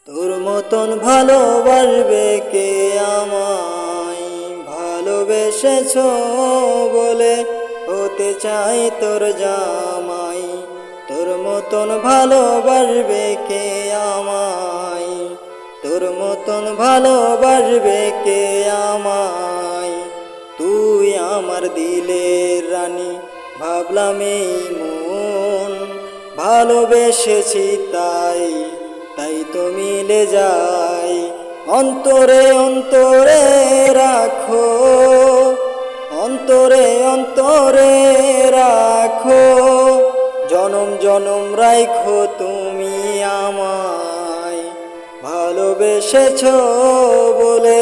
তোর মতন ভালোবাসবে কে আমায়, ভালোবেসেছ বলে হতে চাই তোর জামাই। তোর মতন ভালোবাসবে কে আমায়, তোর মতন ভালোবাসবে কে আমায়। তুই আমার দিলের রানী, ভাবলাম এই মন ভালোবেসেছি তাই, তাই তো মিলে যাই। অন্তরে অন্তরে রাখো, অন্তরে অন্তরে রাখো, জনম জনম রাখো তুমি আমায়। ভালোবেসেছ বলে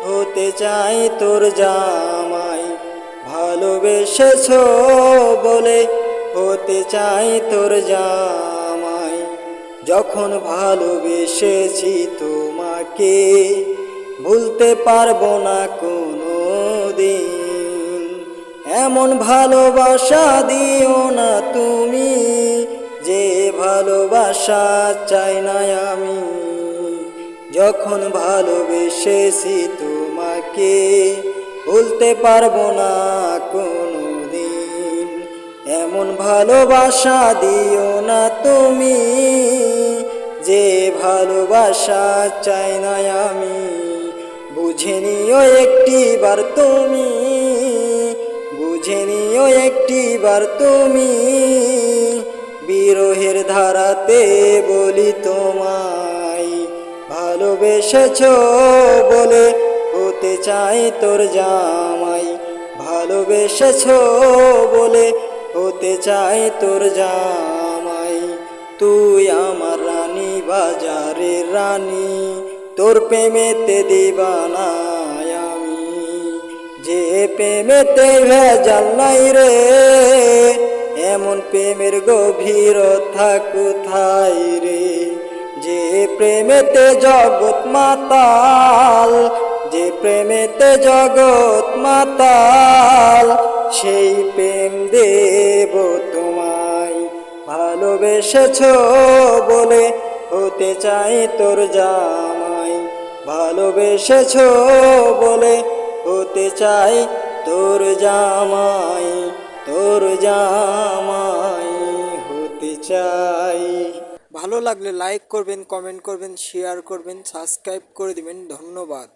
হতে চাই তোর জামাই, ভালোবেসেছ বলে হতে চাই তোর জামাই। যখন ভালোবেসেছি তোমাকে ভুলতে পারবো না কোনো দিন। এমন ভালোবাসা দিও না তুমি, যে ভালোবাসা চাই না আমি। যখন ভালোবেসেছি তোমাকে ভুলতে পারবো না কোনো দিন। এমন ভালোবাসা দিও না তুমি, যে ভালোবাসা চাই না আমি। বুঝে নিও একটিবার তুমি, বুঝে নিও একটিবার তুমি, বিরহের ধারাতে বলি তোমায়। ভালোবেসেছ বলে হতে চাই তোর জামাই, ভালোবেসেছ বলে হতে চাই তোর জামাই। তুই আমার রানী, বাজারের রানী, তোর প্রেমেতে দিবানা আমি। যে প্রেমেতে ভেজাল নাই রে, এমন প্রেমের গভীরতা কোথায় রে। যে প্রেমেতে জগৎ মাতাল, যে প্রেমেতে জগৎ মাতাল, সেই প্রেম দেব তোমায়। ভালোবেসেছ বলে হতে চাই তোর জামাই, ভালোবেসেছ বলে হতে চাই তোর জামাই, তোর জামাই হতে চাই। ভালো লাগলে লাইক করবেন, কমেন্ট করবেন, শেয়ার করবেন, সাবস্ক্রাইব করে দিবেন। ধন্যবাদ।